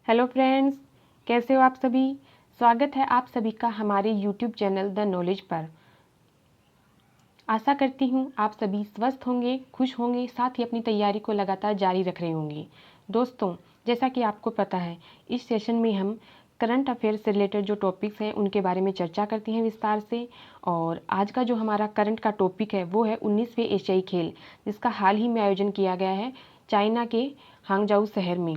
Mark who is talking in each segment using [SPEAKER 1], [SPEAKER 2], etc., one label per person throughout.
[SPEAKER 1] Hello friends, कैसे हो आप सभी। स्वागत है आप सभी का हमारे यूट्यूब चैनल द नॉलेज पर। आशा करती हूँ आप सभी स्वस्थ होंगे, खुश होंगे, साथ ही अपनी तैयारी को लगातार जारी रख रहे होंगे। दोस्तों, जैसा कि आपको पता है, इस सेशन में हम करंट अफेयर से रिलेटेड जो टॉपिक्स हैं उनके बारे में चर्चा करते हैं विस्तार से। और आज का जो हमारा करंट का टॉपिक है वो है 19वें एशियाई खेल, जिसका हाल ही में आयोजन किया गया है चाइना के हांगझाऊ शहर में।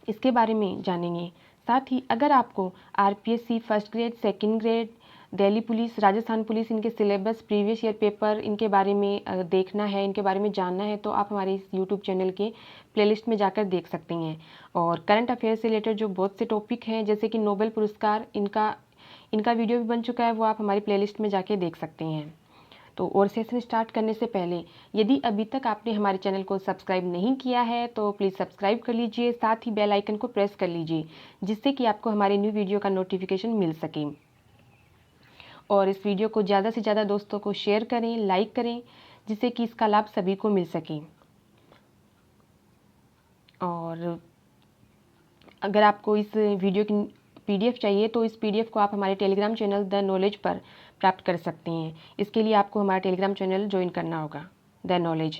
[SPEAKER 1] इसके बारे में जानेंगे। साथ ही अगर आपको RPSC first grade, second grade, Delhi police, Rajasthan police, इनके सिलेबस, प्रीवियस ईयर पेपर, इनके बारे में देखना है, इनके बारे में जानना है, तो आप हमारे इस यूट्यूब चैनल के प्लेलिस्ट में जाकर देख सकती हैं। और करंट अफेयर से रिलेटेड जो बहुत से टॉपिक हैं, जैसे कि नोबेल पुरस्कार, इनका वीडियो भी बन चुका है, वो आप हमारी प्लेलिस्ट में जाके देख सकते हैं। तो और सेशन स्टार्ट करने से पहले यदि अभी तक आपने हमारे चैनल को सब्सक्राइब नहीं किया है तो प्लीज़ सब्सक्राइब कर लीजिए, साथ ही बेल आइकन को प्रेस कर लीजिए, जिससे कि आपको हमारे न्यू वीडियो का नोटिफिकेशन मिल सके। और इस वीडियो को ज़्यादा से ज़्यादा दोस्तों को शेयर करें, लाइक करें, जिससे कि इसका लाभ सभी को मिल सके। और अगर आपको इस वीडियो की पीडीएफ चाहिए तो इस पीडीएफ को आप हमारे टेलीग्राम चैनल द नॉलेज पर प्राप्त कर सकते हैं। इसके लिए आपको हमारा टेलीग्राम चैनल ज्वाइन करना होगा, द नॉलेज।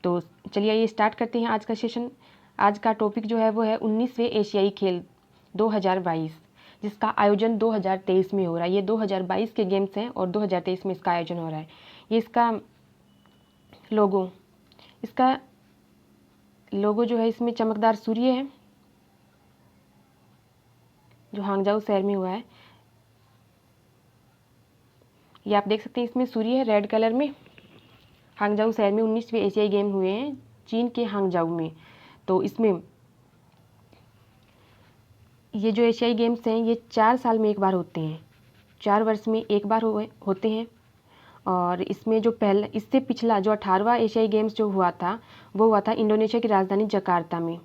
[SPEAKER 1] तो चलिए ये स्टार्ट करते हैं आज का सेशन। आज का टॉपिक जो है वो है 19वें एशियाई खेल 2022, जिसका आयोजन 2023 में हो रहा है। ये 2022 के गेम्स हैं और 2023 में इसका आयोजन हो रहा है। ये इसका लोगो जो है, इसमें चमकदार सूर्य है जो हांगझाऊ शहर में हुआ है। ये आप देख सकते हैं, इसमें सूर्य है रेड कलर में। हांगझाऊ शहर में 19वें एशियाई गेम हुए हैं, चीन के हांगझाऊ में। तो इसमें ये जो एशियाई गेम्स हैं ये 4 साल में एक बार होते हैं, 4 वर्ष में एक बार होते हैं। और इसमें जो पहला, इससे पिछला जो 18वां एशियाई गेम्स जो हुआ था वो हुआ था इंडोनेशिया की राजधानी जकार्ता में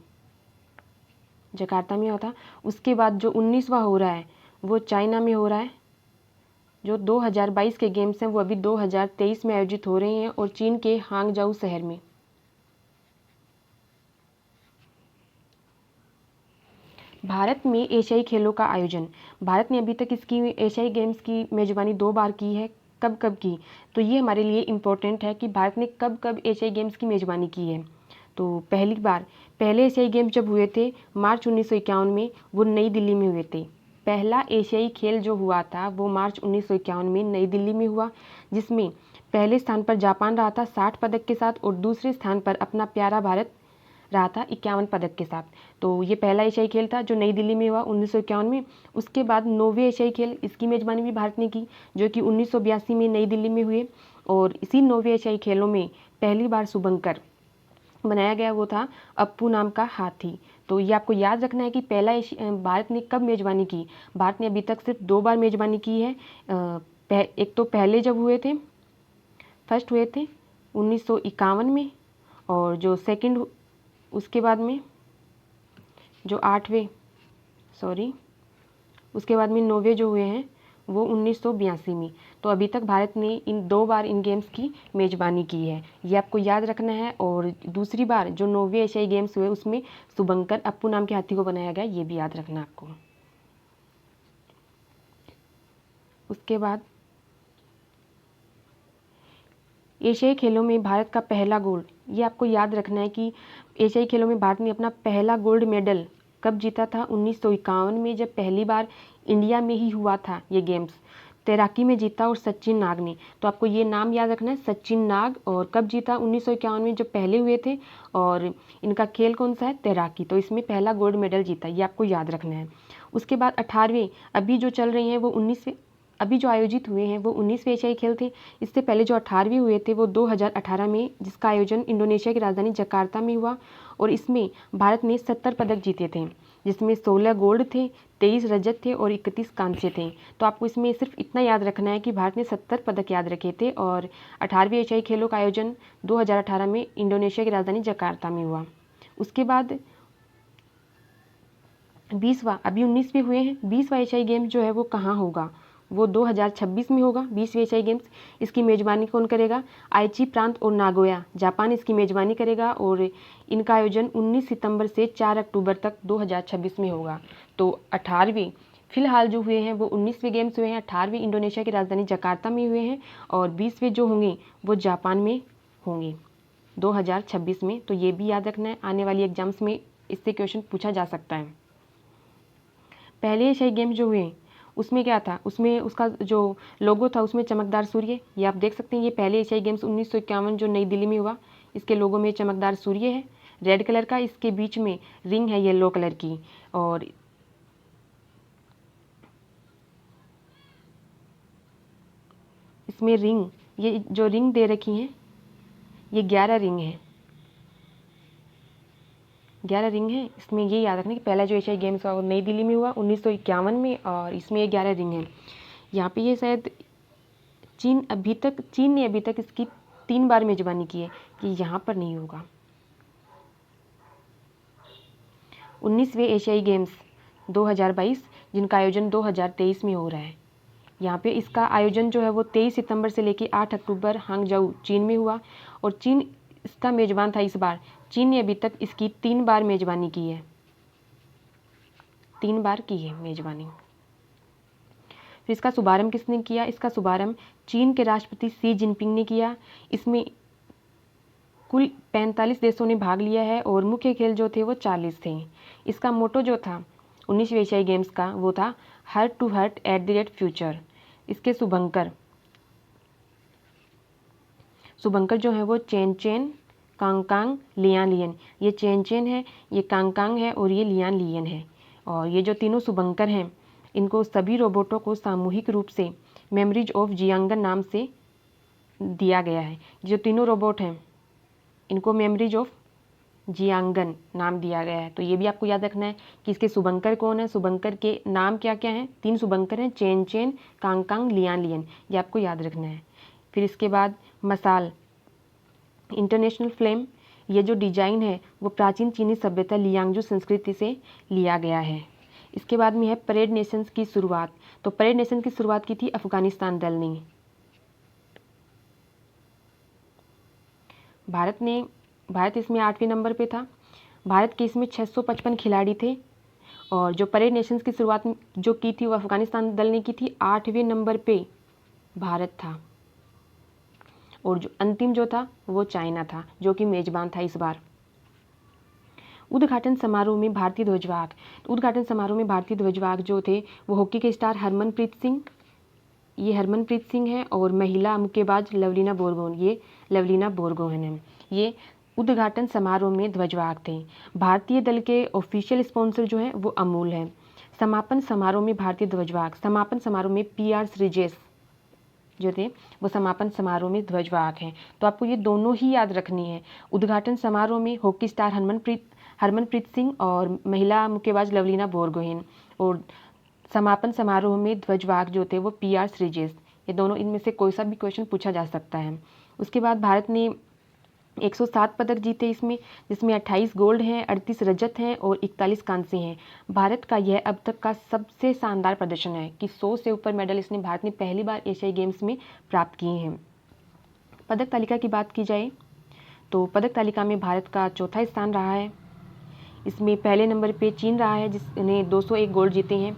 [SPEAKER 1] हुआ था। उसके बाद जो 19वां हो रहा है वो चाइना में हो रहा है। जो 2022 के गेम्स हैं वो अभी 2023 में आयोजित हो रहे हैं और चीन के हांगझाऊ शहर में। भारत में एशियाई खेलों का आयोजन, भारत ने अभी तक इसकी एशियाई गेम्स की मेज़बानी 2 बार की है। कब कब की, तो ये हमारे लिए इम्पोर्टेंट है कि भारत ने कब कब एशियाई गेम्स की मेज़बानी की है। तो पहले एशियाई गेम्स जब हुए थे मार्च 1951 में, वो नई दिल्ली में हुए थे। पहला एशियाई खेल जो हुआ था वो मार्च 1951 में नई दिल्ली में हुआ, जिसमें पहले स्थान पर जापान रहा था 60 पदक के साथ और दूसरे स्थान पर अपना प्यारा भारत रहा था 51 पदक के साथ। तो ये पहला एशियाई खेल था जो नई दिल्ली में हुआ 1951 में। उसके बाद 9वें एशियाई खेल, इसकी मेज़बानी भी भारत ने की, जो कि 1982 में नई दिल्ली में हुए। और इसी 9वें एशियाई खेलों में पहली बार शुभंकर बनाया गया, वो था अप्पू नाम का हाथी। तो ये आपको याद रखना है कि भारत ने कब मेज़बानी की। भारत ने अभी तक सिर्फ 2 बार मेज़बानी की है। एक तो पहले जब फर्स्ट हुए थे 1951 में, और जो सेकंड उसके बाद में जो उसके बाद में 9वें जो हुए हैं वो 1982 में। तो अभी तक भारत ने इन 2 बार इन गेम्स की मेज़बानी की है, ये आपको याद रखना है। और दूसरी बार जो 9वें एशियाई गेम्स हुए उसमें शुभंकर अप्पू नाम के हाथी को बनाया गया, ये भी याद रखना आपको। उसके बाद एशियाई खेलों में भारत का पहला गोल्ड, ये आपको याद रखना है कि एशियाई खेलों में भारत ने अपना पहला गोल्ड मेडल कब जीता था, 1951 में, जब पहली बार इंडिया में ही हुआ था ये गेम्स। तैराकी में जीता और सचिन नाग ने। तो आपको ये नाम याद रखना है, सचिन नाग। और कब जीता, 1951 में, जब पहले हुए थे। और इनका खेल कौन सा है, तैराकी। तो इसमें पहला गोल्ड मेडल जीता, ये आपको याद रखना है। उसके बाद 18वें अभी जो चल रही हैं वो 19वें, अभी जो आयोजित हुए हैं वो 19वें एशियाई खेल थे। इससे पहले जो 18वें हुए थे वो 2018 में, जिसका आयोजन इंडोनेशिया की राजधानी जकार्ता में हुआ। और इसमें भारत ने 70 पदक जीते थे, जिसमें 16 गोल्ड थे, 23 रजत थे और 31 कांस्य थे। तो आपको इसमें सिर्फ इतना याद रखना है कि भारत ने 70 पदक याद रखे थे। और 18वें एशियाई खेलों का आयोजन 2018 में इंडोनेशिया की राजधानी जकार्ता में हुआ। उसके बाद 20वां, अभी 19वें हुए हैं, 20वां एशियाई गेम्स जो है वो कहाँ होगा, वो 2026 में होगा 20वीं एशियाई गेम्स। इसकी मेज़बानी कौन करेगा? आइची प्रांत और नागोया जापान इसकी मेज़बानी करेगा और इनका आयोजन 19 सितंबर से 4 अक्टूबर तक 2026 में होगा। तो 18वीं फिलहाल जो हुए हैं वो 19वीं गेम्स हुए हैं। 18वीं इंडोनेशिया की राजधानी जकार्ता में हुए हैं और 20वें जो होंगे वो जापान में होंगे 2026 में। तो ये भी याद रखना है, आने वाली एग्जाम्स में इससे क्वेश्चन पूछा जा सकता है। पहले एशियाई गेम्स जो हुए उसमें क्या था? उसमें उसका जो लोगो था उसमें चमकदार सूर्य, ये आप देख सकते हैं। ये पहले एशियाई गेम्स 1951 जो नई दिल्ली में हुआ, इसके लोगो में चमकदार सूर्य है रेड कलर का, इसके बीच में रिंग है येलो कलर की और इसमें रिंग, ये जो रिंग दे रखी हैं ये 11 रिंग है, 11 रिंग है। इसमें ये याद रखना कि पहला जो एशियाई गेम्स हुआ वो नई दिल्ली में हुआ 1951 में और इसमें ये 11 रिंग है। यहाँ पे ये शायद चीन ने अभी तक इसकी 3 बार मेजबानी की है कि यहाँ पर नहीं होगा। 19वें एशियाई गेम्स 2022 जिनका आयोजन 2023 में हो रहा है। यहाँ पे इसका आयोजन जो है वो 23 सितंबर से लेकर 8 अक्टूबर हांगझाऊ चीन में हुआ और चीन इसका मेज़बान था। इस बार चीन ने अभी तक इसकी 3 बार मेज़बानी की है, 3 बार की है मेज़बानी। फिर इसका शुभारंभ किसने किया? इसका शुभारंभ चीन के राष्ट्रपति शी जिनपिंग ने किया। इसमें कुल 45 देशों ने भाग लिया है और मुख्य खेल जो थे वो 40 थे। इसका मोटो जो था 19वें एशियाई गेम्स का वो था heart to heart at the rate future. इसके शुभंकर जो है वो Chenchen Cong Lianlian, ये चेन चेन है, ये कांग है और ये लियान लियन है। और ये जो तीनों शुभंकर हैं इनको सभी रोबोटों को सामूहिक रूप से मेमोरीज ऑफ जियांगन नाम से दिया गया है। जो तीनों रोबोट हैं इनको मेमोरीज ऑफ जियांगन नाम दिया गया है। तो ये भी आपको याद रखना है कि इसके शुभंकर कौन है, शुभंकर के नाम क्या क्या हैं। 3 शुभंकर हैं, chain chain Cong Lianlian, ये आपको याद रखना है। फिर इसके बाद मसाल इंटरनेशनल फ्लेम, ये जो डिजाइन है वो प्राचीन चीनी सभ्यता लियांगजू संस्कृति से लिया गया है। इसके बाद में है परेड नेशंस की शुरुआत। तो परेड नेशन की शुरुआत की थी अफगानिस्तान दल ने। भारत इसमें 8वें नंबर पे था। भारत के इसमें 655 खिलाड़ी थे और जो परेड नेशंस की शुरुआत जो की थी वो अफगानिस्तान दल ने की थी। 8वें नंबर पे भारत था और जो अंतिम जो था वो चाइना था जो कि मेजबान था इस बार। उद्घाटन समारोह में भारतीय ध्वजवाहक, उद्घाटन समारोह में भारतीय ध्वजवाहक जो थे वो हॉकी के स्टार हरमनप्रीत सिंह, ये हरमनप्रीत सिंह है और महिला मुक्केबाज लवलीना बोरगोहन, ये लवलीना बोरगोहन है। ये उद्घाटन समारोह में ध्वजवाहक थे। भारतीय दल के ऑफिशियल स्पॉन्सर जो हैं वो अमूल है। समापन समारोह में भारतीय ध्वजवाहक, समापन समारोह में PR श्रीजेश जो थे वो समापन समारोह में ध्वजवाहक हैं। तो आपको ये दोनों ही याद रखनी है। उद्घाटन समारोह में हॉकी स्टार हरमनप्रीत सिंह और महिला मुक्केबाज लवलीना बोरगोहेन और समापन समारोह में ध्वजवाहक जो थे वो PR श्रीजेश। ये दोनों, इनमें से कोई सा भी क्वेश्चन पूछा जा सकता है। उसके बाद भारत ने 107 पदक जीते इसमें, जिसमें 28 गोल्ड हैं, 38 रजत हैं और 41 कांस्य हैं। भारत का यह अब तक का सबसे शानदार प्रदर्शन है कि 100 से ऊपर मेडल इसने भारत ने पहली बार एशियाई गेम्स में प्राप्त किए हैं। पदक तालिका की बात की जाए तो पदक तालिका में भारत का 4था स्थान रहा है। इसमें पहले नंबर पे चीन रहा है जिसने 201 गोल्ड जीते हैं।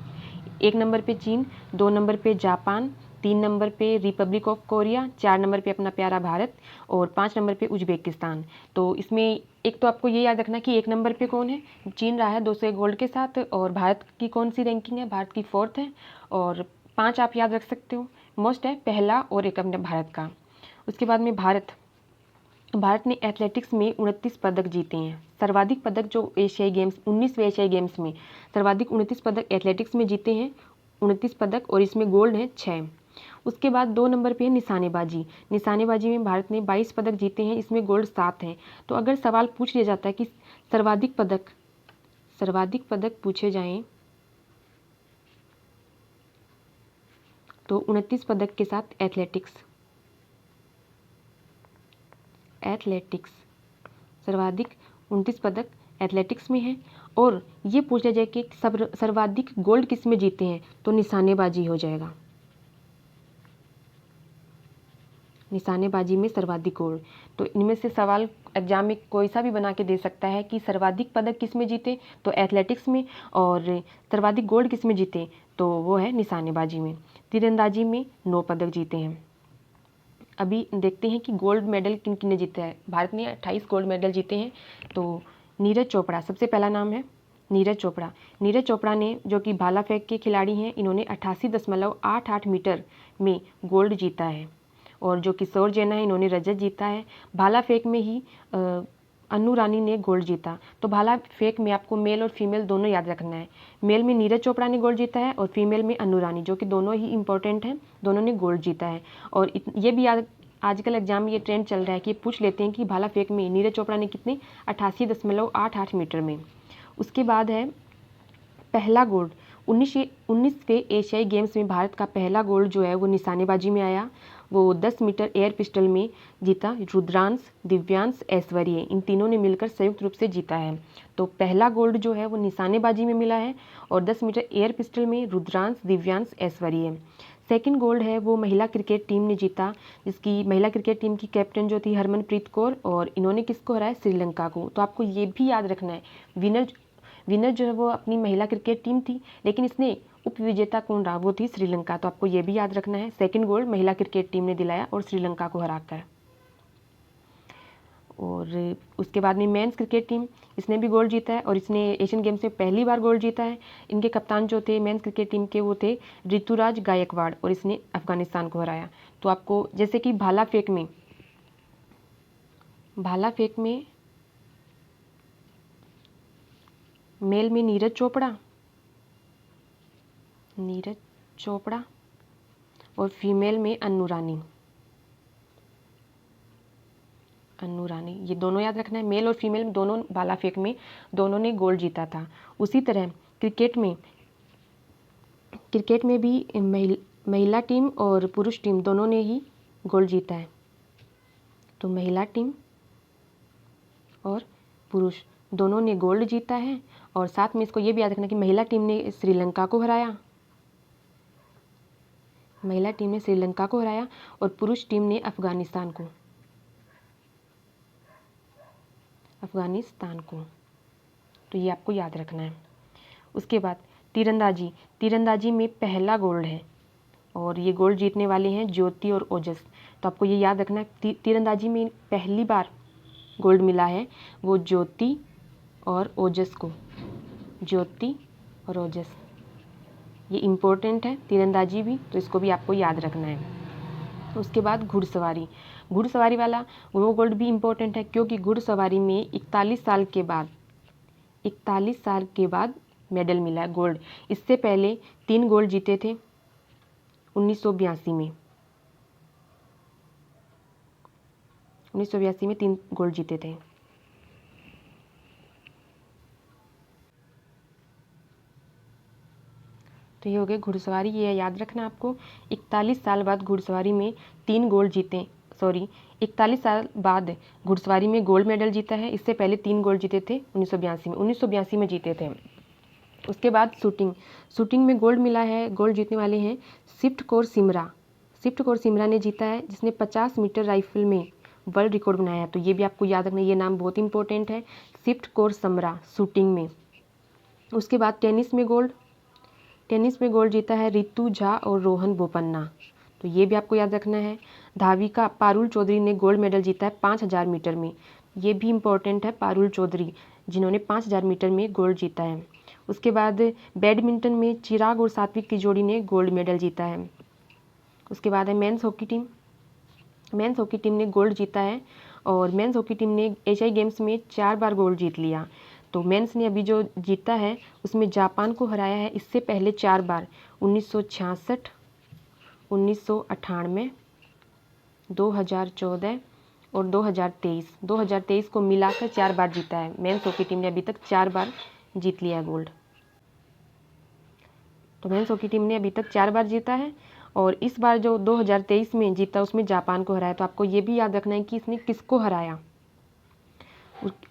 [SPEAKER 1] 1 नंबर पे चीन, 2 नंबर पे जापान, 3 नंबर पे रिपब्लिक ऑफ कोरिया, 4 नंबर पे अपना प्यारा भारत और 5 नंबर पे उज्बेकिस्तान। तो इसमें एक तो आपको ये याद रखना कि 1 नंबर पे कौन है, चीन रहा है 201 गोल्ड के साथ और भारत की कौन सी रैंकिंग है, भारत की 4th है और 5 आप याद रख सकते हो, मोस्ट है पहला और एक अपने भारत का। उसके बाद में भारत ने एथलेटिक्स में 29 पदक जीते हैं। सर्वाधिक पदक जो एशियाई गेम्स 19वें एशियाई गेम्स में सर्वाधिक 29 पदक एथलेटिक्स में जीते हैं, 29 पदक और इसमें गोल्ड है 6। उसके बाद 2 नंबर पे है निशानेबाजी। निशानेबाजी में भारत ने 22 पदक जीते हैं, इसमें गोल्ड 7 हैं। तो अगर सवाल पूछ लिया जाता है कि सर्वाधिक पदक पूछे जाएं तो 29 पदक के साथ एथलेटिक्स सर्वाधिक 29 पदक एथलेटिक्स में है। और ये पूछा जाए कि सर्वाधिक गोल्ड किस में जीते हैं तो निशानेबाजी हो जाएगा। निशानेबाजी में सर्वाधिक गोल्ड। तो इनमें से सवाल एग्जाम में कोई सा भी बना के दे सकता है कि सर्वाधिक पदक किस में जीते, तो एथलेटिक्स में, और सर्वाधिक गोल्ड किस में जीते, तो वो है निशानेबाजी में। तीरंदाजी में 9 पदक जीते हैं। अभी देखते हैं कि गोल्ड मेडल किन किन ने जीता है। भारत ने 28 गोल्ड मेडल जीते हैं। तो नीरज चोपड़ा सबसे पहला नाम है, नीरज चोपड़ा। नीरज चोपड़ा ने, जो कि भाला फेंक के खिलाड़ी हैं, इन्होंने 88.88 मीटर में गोल्ड जीता है। और जो किशोर जैना है, इन्होंने रजत जीता है। भाला फेंक में ही अन्नू रानी ने गोल्ड जीता। तो भाला फेंक में आपको मेल और फीमेल दोनों याद रखना है। मेल में नीरज चोपड़ा ने गोल्ड जीता है और फीमेल में अन्नू रानी, जो कि दोनों ही इंपॉर्टेंट हैं, दोनों ने गोल्ड जीता है। और ये भी याद, आजकल एग्जाम में ये ट्रेंड चल रहा है कि पूछ लेते हैं कि भाला फेंक में नीरज चोपड़ा ने कितने, 88.88 मीटर में। उसके बाद है पहला गोल्ड। 19वें एशियाई गेम्स में भारत का पहला गोल्ड जो है वो निशानेबाजी में आया। वो 10 मीटर एयर पिस्टल में जीता। रुद्रांश, दिव्यांश, ऐश्वर्य, इन तीनों ने मिलकर संयुक्त रूप से जीता है। तो पहला गोल्ड जो है वो निशानेबाजी में मिला है और 10 मीटर एयर पिस्टल में रुद्रांश, दिव्यांश, ऐश्वर्य। सेकंड गोल्ड है वो महिला क्रिकेट टीम ने जीता, जिसकी महिला क्रिकेट टीम की कैप्टन जो थी हरमनप्रीत कौर, और इन्होंने किसको हराया, श्रीलंका को। तो आपको ये भी याद रखना है, विनर जो है वो अपनी महिला क्रिकेट टीम थी, लेकिन इसने उपविजेता कौन रहा, वो थी श्रीलंका। तो आपको ये भी याद रखना है, सेकंड गोल्ड महिला क्रिकेट टीम ने दिलाया और श्रीलंका को हराकर। और उसके बाद में मेंस क्रिकेट टीम, इसने भी गोल्ड जीता है और इसने एशियन गेम्स में पहली बार गोल्ड जीता है। इनके कप्तान जो थे मेंस क्रिकेट टीम के, वो थे ऋतुराज गायकवाड़, और इसने अफगानिस्तान को हराया। तो आपको जैसे कि भाला फेंक में मेल में नीरज चोपड़ा और फीमेल में अन्नू रानी, ये दोनों याद रखना है। मेल और फीमेल दोनों भाला फेंक में दोनों ने गोल्ड जीता था। उसी तरह क्रिकेट में भी महिला टीम और पुरुष टीम दोनों ने ही गोल्ड जीता है। तो महिला टीम और पुरुष दोनों ने गोल्ड जीता है। और साथ में इसको ये भी याद रखना कि महिला टीम ने श्रीलंका को हराया, और पुरुष टीम ने अफगानिस्तान को। तो ये आपको याद रखना है। उसके बाद तीरंदाजी में पहला गोल्ड है और ये गोल्ड जीतने वाले हैं ज्योति और ओजस। तो आपको ये याद रखना है, तीरंदाजी में पहली बार गोल्ड मिला है वो ज्योति और ओजस को, ये इम्पोर्टेंट है तीरंदाजी भी, तो इसको भी आपको याद रखना है। उसके बाद घुड़सवारी वाला वो गोल्ड भी इम्पोर्टेंट है, क्योंकि घुड़सवारी में 41 साल के बाद मेडल मिला है गोल्ड। इससे पहले 3 गोल्ड जीते थे 1982 में। 1982 में 3 गोल्ड जीते थे। तो ये हो गए घुड़सवारी, ये याद रखना आपको। 41 साल बाद घुड़सवारी में 3 गोल्ड जीते, 41 साल बाद घुड़सवारी में गोल्ड मेडल जीता है। इससे पहले 3 गोल्ड जीते थे 1982 में जीते थे। उसके बाद शूटिंग में गोल्ड मिला है, गोल्ड जीतने वाले हैं सिफ्ट कौर सिमरा ने जीता है, जिसने 50 मीटर राइफल में वर्ल्ड रिकॉर्ड बनाया है। तो ये भी आपको याद रखना, ये नाम बहुत इंपॉर्टेंट है, सिफ्ट कौर समरा, शूटिंग में। उसके बाद टेनिस में गोल्ड जीता है रितु झा और रोहन बोपन्ना। तो ये भी आपको याद रखना है। धाविका पारुल चौधरी ने गोल्ड मेडल जीता है 5000 मीटर में, ये भी इम्पोर्टेंट है, पारुल चौधरी जिन्होंने 5000 मीटर में गोल्ड जीता है। उसके बाद बैडमिंटन में चिराग और सात्विक की जोड़ी ने गोल्ड मेडल जीता है। उसके बाद है मेंस हॉकी टीम ने गोल्ड जीता है, और मेंस हॉकी टीम ने एशियाई गेम्स में 4 बार गोल्ड जीत लिया। तो मेंस ने अभी जो जीता है उसमें जापान को हराया है, इससे पहले 4 बार 1966, 1998, 2014 और 2023 को मिलाकर 4 बार जीता है। मेंस हॉकी टीम ने अभी तक 4 बार जीत लिया है गोल्ड। तो मेंस हॉकी टीम ने अभी तक 4 बार जीता है, और इस बार जो 2023 में जीता उसमें जापान को हराया। तो आपको ये भी याद रखना है कि इसने किसको हराया।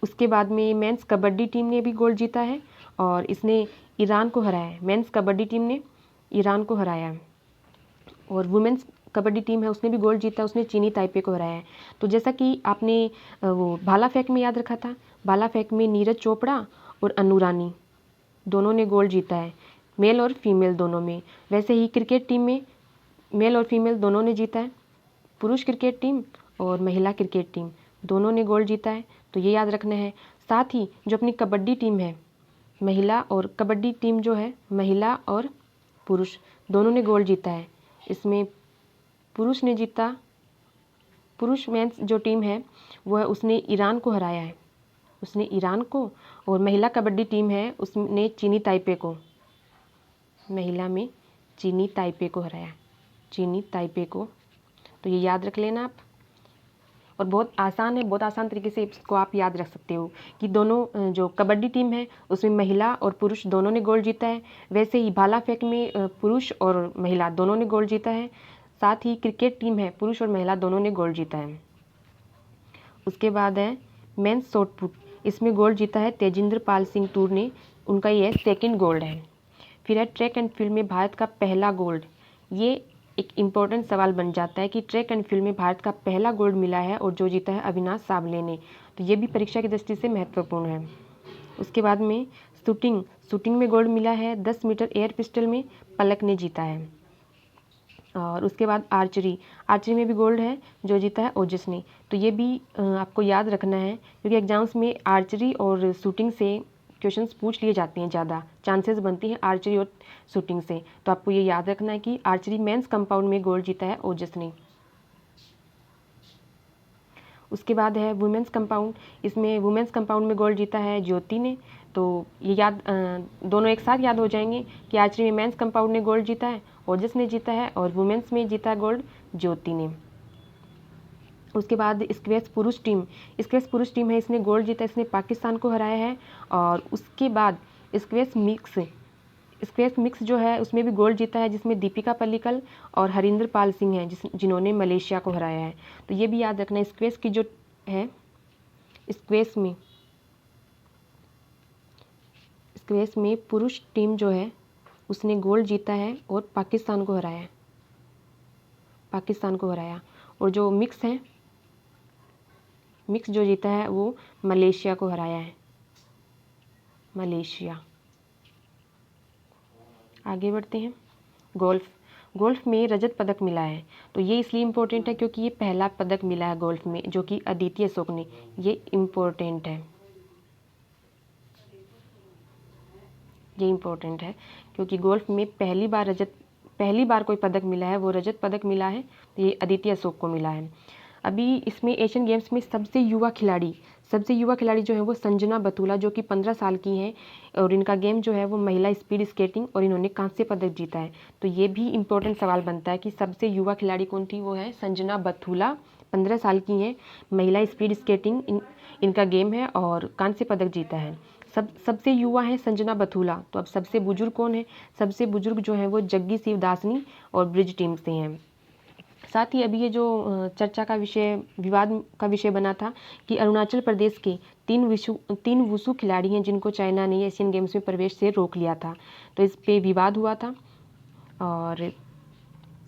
[SPEAKER 1] उसके बाद में मेंस कबड्डी टीम ने भी गोल्ड जीता है और इसने ईरान को हराया है। मेंस कबड्डी टीम ने ईरान को हराया है। और वुमेंस कबड्डी टीम है उसने भी गोल्ड जीता, उसने चीनी ताइपे को हराया है। तो जैसा कि आपने वो भाला फेंक में याद रखा था, भाला फेंक में नीरज चोपड़ा और अनु रानी दोनों ने गोल्ड जीता है, मेल और फीमेल दोनों में। वैसे ही क्रिकेट टीम में मेल और फीमेल दोनों ने जीता है, पुरुष क्रिकेट टीम और महिला क्रिकेट टीम दोनों ने गोल्ड जीता है, तो ये याद रखना है। साथ ही जो अपनी कबड्डी टीम है, महिला और कबड्डी टीम जो है महिला और पुरुष दोनों ने गोल्ड जीता है। इसमें पुरुष ने जीता, पुरुष मेंस जो टीम है वो है उसने ईरान को हराया है, उसने ईरान को। और महिला कबड्डी टीम है उसने चीनी ताइपे को, महिला में चीनी ताइपे को हराया, चीनी ताइपे को। तो ये याद रख लेना आप, और बहुत आसान है, बहुत आसान तरीके से इसको आप याद रख सकते हो कि दोनों जो कबड्डी टीम है उसमें महिला और पुरुष दोनों ने गोल्ड जीता है। वैसे ही भाला फेंक में पुरुष और महिला दोनों ने गोल्ड जीता है। साथ ही क्रिकेट टीम है पुरुष और महिला दोनों ने गोल्ड जीता है। उसके बाद है मेंस शॉट पुट, इसमें गोल्ड जीता है तेजिंदर पाल सिंह टूर ने, उनका ये सेकंड गोल्ड है। फिर है ट्रैक एंड फील्ड में भारत का पहला गोल्ड, ये एक इम्पोर्टेंट सवाल बन जाता है कि ट्रैक एंड फील्ड में भारत का पहला गोल्ड मिला है और जो जीता है अविनाश सावले ने, तो ये भी परीक्षा की दृष्टि से महत्वपूर्ण है। उसके बाद में शूटिंग में गोल्ड मिला है, 10 मीटर एयर पिस्टल में पलक ने जीता है। और उसके बाद आर्चरी में भी गोल्ड है, जो जीता है ओजस ने। तो ये भी आपको याद रखना है क्योंकि एग्जाम्स में आर्चरी और शूटिंग से क्वेश्चंस पूछ लिए जाते हैं, ज़्यादा चांसेस बनती हैं आर्चरी और शूटिंग से। तो आपको ये याद रखना है कि आर्चरी मेंस कंपाउंड में गोल्ड जीता है ओजस ने। उसके बाद है वुमेंस कंपाउंड, इसमें वुमेंस कंपाउंड में गोल्ड जीता है ज्योति ने। तो ये याद दोनों एक साथ याद हो जाएंगे कि आर्चरी में मेंस कंपाउंड ने गोल्ड जीता है, ओजस ने जीता है, और वुमेंस में जीता गोल्ड ज्योति ने। उसके बाद स्क्वैश पुरुष टीम है, इसने गोल्ड जीता, इसने पाकिस्तान को हराया है। और उसके बाद स्क्वैश मिक्स जो है उसमें भी गोल्ड जीता है, जिसमें दीपिका पल्लिकल और हरिंदर पाल सिंह हैं जिन्होंने मलेशिया को हराया है। तो ये भी याद रखना, स्क्वैश की जो है स्क्वैश में पुरुष टीम जो है उसने गोल्ड जीता है और पाकिस्तान को हराया। और जो मिक्स जो जीता है वो मलेशिया को हराया है, मलेशिया। आगे बढ़ते हैं। गोल्फ में रजत पदक मिला है, तो ये इसलिए इम्पोर्टेंट है क्योंकि ये पहला पदक मिला है गोल्फ में, जो कि अदिति अशोक ने, ये इम्पोर्टेंट है क्योंकि गोल्फ में पहली बार कोई पदक मिला है, वो रजत पदक मिला है, तो ये अदिति अशोक को मिला है। अभी इसमें एशियन गेम्स में सबसे युवा खिलाड़ी जो है वो संजना बथुला, जो कि 15 साल की हैं, और इनका गेम जो है वो महिला स्पीड स्केटिंग, और इन्होंने कांस्य पदक जीता है। तो ये भी इम्पोर्टेंट सवाल बनता है कि सबसे युवा खिलाड़ी कौन थी, वो है संजना बथुला, 15 साल की हैं, महिला स्पीड स्केटिंग इनका गेम है और कांस्य पदक जीता है। सबसे युवा है संजना बथुला। तो अब सबसे बुजुर्ग कौन है? सबसे बुजुर्ग जो है वो जग्गी शिवदासनी और ब्रिज टीम से हैं। साथ ही अभी ये जो चर्चा का विषय, विवाद का विषय बना था कि अरुणाचल प्रदेश के 3 वुशु खिलाड़ी हैं जिनको चाइना ने एशियन गेम्स में प्रवेश से रोक लिया था, तो इस पे विवाद हुआ था। और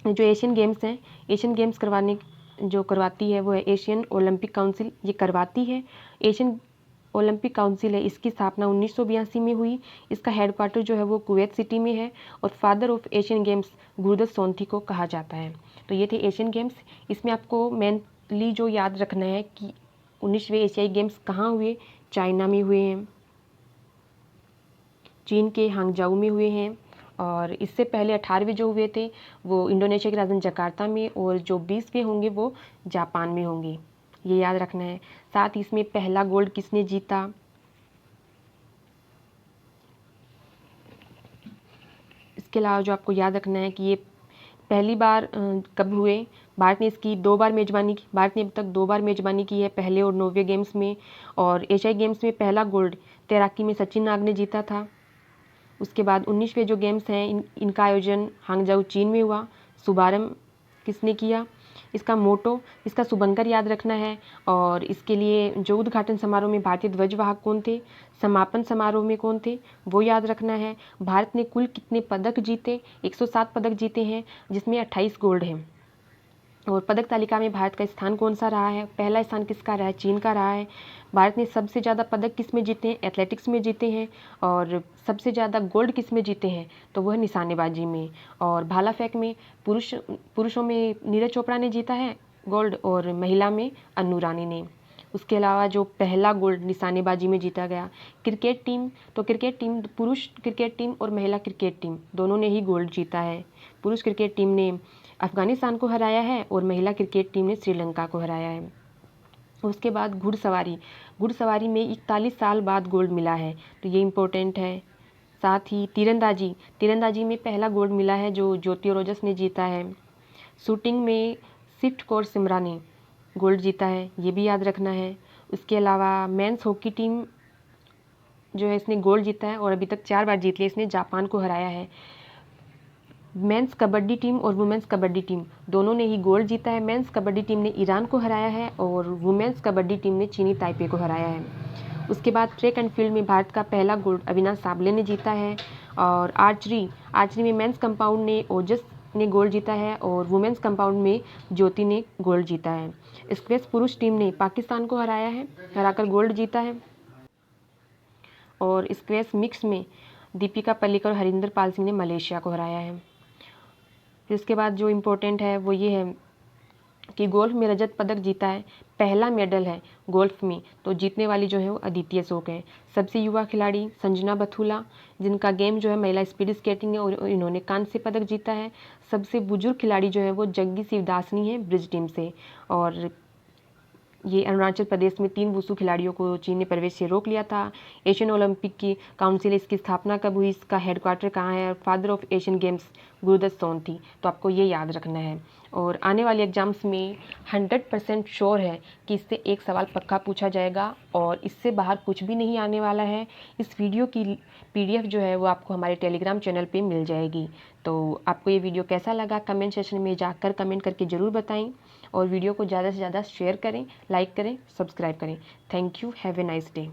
[SPEAKER 1] जो एशियन गेम्स करवाती है वो है एशियन ओलंपिक काउंसिल, ये करवाती है। एशियन ओलंपिक काउंसिल है, इसकी स्थापना 1982 में हुई। इसका हेडक्वार्टर जो है वो कुवैत सिटी में है, और फादर ऑफ एशियन गेम्स गुरदत सोंथी को कहा जाता है। तो ये थे एशियन गेम्स। इसमें आपको मेनली जो याद रखना है कि 19वें एशियाई गेम्स कहाँ हुए? चाइना में हुए हैं, चीन के हांगजाऊ में हुए हैं, और इससे पहले 18वें जो हुए थे वो इंडोनेशिया की राजधानी जकार्ता में, और जो 20वें होंगे वो जापान में होंगे, ये याद रखना है। साथ ही इसमें पहला गोल्ड किसने जीता? इसके अलावा जो आपको याद रखना है कि ये पहली बार कब हुए? भारत ने इसकी 2 बार मेजबानी की, भारत ने अब तक 2 बार मेजबानी की है, पहले और 9वें गेम्स में। और एशियाई गेम्स में पहला गोल्ड तैराकी में सचिन नाग ने जीता था। उसके बाद 19वें जो गेम्स हैं इनका आयोजन हांगजाऊ चीन में हुआ। शुभारंभ किसने किया? इसका मोटो, इसका शुभंकर याद रखना है। और इसके लिए जो उद्घाटन समारोह में भारतीय ध्वजवाहक कौन थे, समापन समारोह में कौन थे, वो याद रखना है। भारत ने कुल कितने पदक जीते? 107 पदक जीते हैं, जिसमें 28 गोल्ड हैं। और पदक तालिका में भारत का स्थान कौन सा रहा है? पहला स्थान किसका रहा है? चीन का रहा है। भारत ने सबसे ज़्यादा पदक किस में जीते हैं? एथलेटिक्स में जीते हैं। और सबसे ज़्यादा गोल्ड किस में जीते हैं? तो वह निशानेबाजी में। और भाला फेंक में पुरुषों में नीरज चोपड़ा ने जीता है गोल्ड, और महिला में अन्नू रानी ने। उसके अलावा जो पहला गोल्ड निशानेबाजी में जीता गया, क्रिकेट टीम, तो क्रिकेट टीम, पुरुष क्रिकेट टीम और महिला क्रिकेट टीम दोनों ने ही गोल्ड जीता है। पुरुष क्रिकेट टीम ने अफगानिस्तान को हराया है और महिला क्रिकेट टीम ने श्रीलंका को हराया है। उसके बाद घुड़सवारी में 41 साल बाद गोल्ड मिला है, तो ये इम्पोर्टेंट है। साथ ही तीरंदाजी में पहला गोल्ड मिला है जो ज्योति रोजस ने जीता है। शूटिंग में सिफ्ट कौर सिमरा ने गोल्ड जीता है, ये भी याद रखना है। उसके अलावा मेंस हॉकी टीम जो है इसने गोल्ड जीता है और अभी तक 4 बार जीत लिया, इसने जापान को हराया है। मेंस कबड्डी टीम और वुमेंस कबड्डी टीम दोनों ने ही गोल्ड जीता है। मेंस कबड्डी टीम ने ईरान को हराया है और वुमेंस कबड्डी टीम ने चीनी ताइपे को हराया है। उसके बाद ट्रैक एंड फील्ड में भारत का पहला गोल्ड अविनाश साबले ने जीता है। और आर्चरी में मेंस कंपाउंड ने ओजस ने गोल्ड जीता है और वुमेंस कंपाउंड में ज्योति ने गोल्ड जीता है। स्क्वैश पुरुष टीम ने पाकिस्तान को हराकर गोल्ड जीता है। और स्क्वैश मिक्स में दीपिका पल्लिकल और हरिंदर पाल सिंह ने मलेशिया को हराया है। फिर उसके बाद जो इम्पोर्टेंट है वो ये है कि गोल्फ में रजत पदक जीता है, पहला मेडल है गोल्फ में, तो जीतने वाली जो है वो अदिति अशोक है। सबसे युवा खिलाड़ी संजना बथुला, जिनका गेम जो है महिला स्पीड स्केटिंग है और इन्होंने कांस्य पदक जीता है। सबसे बुजुर्ग खिलाड़ी जो है वो जग्गी शिवदासनी है ब्रिज टीम से। और ये अरुणाचल प्रदेश में 3 वुशु खिलाड़ियों को चीन ने प्रवेश से रोक लिया था। एशियन ओलंपिक की काउंसिल, इसकी स्थापना कब हुई, इसका हेडक्वार्टर कहाँ है, और father of Asian games Gurudutt Sondhi, तो आपको ये याद रखना है। और आने वाले एग्जाम्स में 100% श्योर है कि इससे एक सवाल पक्का पूछा जाएगा और इससे बाहर कुछ भी नहीं आने वाला है। इस वीडियो की PDF जो है वो आपको हमारे टेलीग्राम चैनल पे मिल जाएगी। तो आपको ये वीडियो कैसा लगा कमेंट सेक्शन में जाकर कमेंट करके ज़रूर बताएं और वीडियो को ज़्यादा से ज़्यादा शेयर करें, लाइक करें, सब्सक्राइब करें। Thank you, have a nice day.